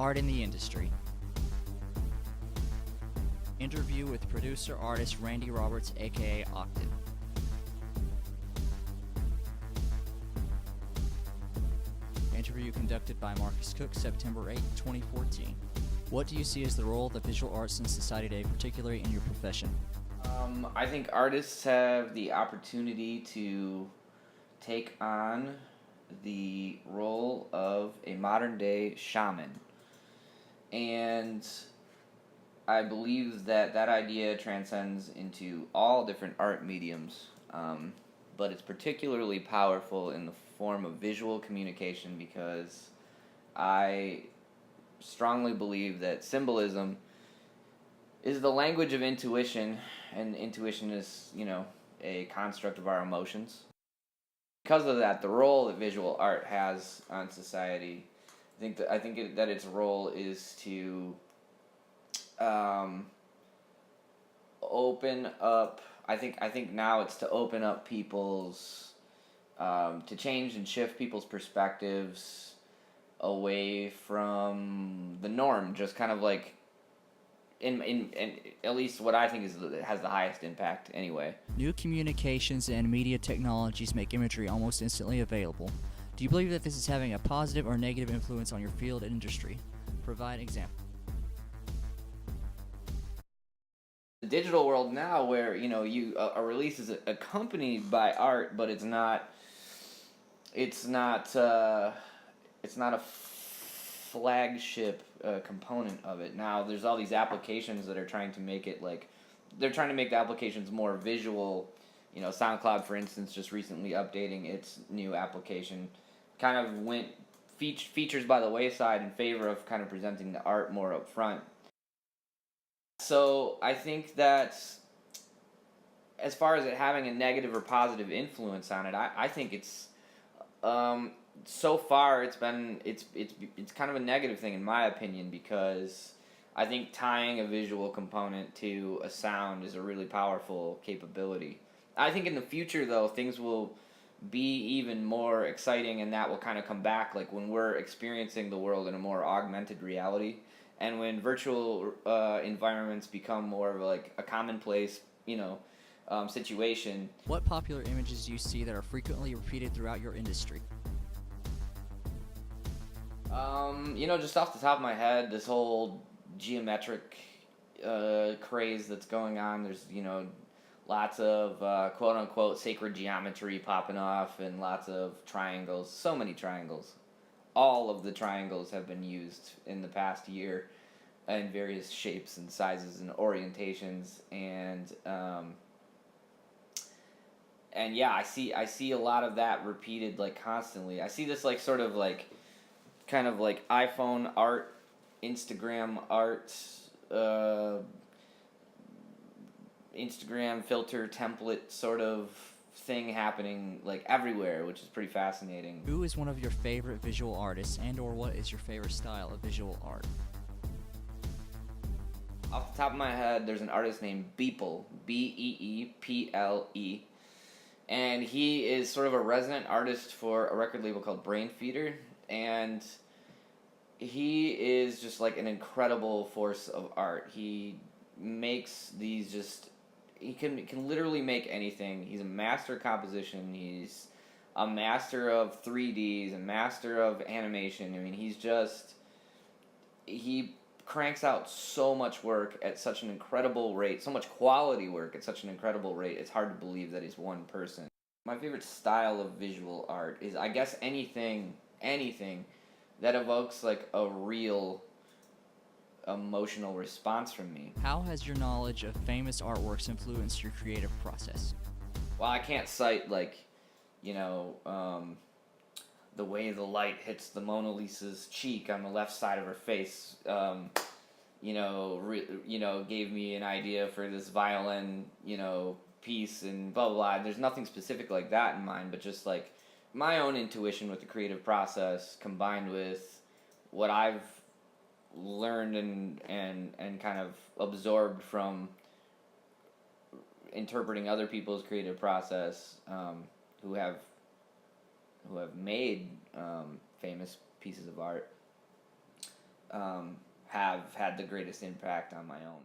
Art in the Industry. Interview with producer-artist Randy Roberts, aka OCTiV. Interview conducted by Marcus Cook, September 8, 2014. What do you see as the role of the visual arts in society today, particularly in your profession? I think artists have the opportunity to take on the role of a modern-day shaman. And I believe that idea transcends into all different art mediums, but it's particularly powerful in the form of visual communication because I strongly believe that symbolism is the language of intuition, and intuition is, a construct of our emotions. Because of that, the role that visual art has on society, I think that its role is to open up. I think now it's to open up people's, to change and shift people's perspectives away from the norm, just kind of like in at least what I think has the highest impact anyway. New communications and media technologies make imagery almost instantly available. Do you believe that this is having a positive or negative influence on your field and industry? Provide an example. The digital world now, where a release is accompanied by art, but it's not a flagship component of it. Now there's all these applications that are trying to make it they're trying to make the applications more visual. SoundCloud, for instance, just recently updating its new application, kind of went features by the wayside in favor of kind of presenting the art more up front. So I think that as far as it having a negative or positive influence on it, I think it's so far it's kind of a negative thing in my opinion, because I think tying a visual component to a sound is a really powerful capability. I think in the future, though, things will be even more exciting, and that will kind of come back, like when we're experiencing the world in a more augmented reality, and when virtual environments become more of like a commonplace, situation. What popular images do you see that are frequently repeated throughout your industry? Just off the top of my head, this whole geometric craze that's going on. There's, lots of quote-unquote sacred geometry popping off, and lots of triangles. So many triangles. All of the triangles have been used in the past year in various shapes and sizes and orientations, and yeah, I see a lot of that repeated constantly. I see this kind of like iPhone art, Instagram art, Instagram filter template sort of thing happening everywhere, which is pretty fascinating. Who is one of your favorite visual artists, and or what is your favorite style of visual art? Off the top of my head, there's an artist named Beeple, Beeple, and he is sort of a resident artist for a record label called Brain Feeder, and he is just an incredible force of art. He makes these he can literally make anything. He's a master of composition. He's a master of 3D. He's a master of animation. I mean, he cranks out so much work at such an incredible rate, so much quality work at such an incredible rate, it's hard to believe that he's one person. My favorite style of visual art is, I guess, anything that evokes a real emotional response from me. How has your knowledge of famous artworks influenced your creative process? Well, I can't cite the way the light hits the Mona Lisa's cheek on the left side of her face, gave me an idea for this violin, piece and blah, blah, blah. There's nothing specific like that in mind, but just my own intuition with the creative process combined with what I've learned and kind of absorbed from interpreting other people's creative process, who have made famous pieces of art. have had the greatest impact on my own.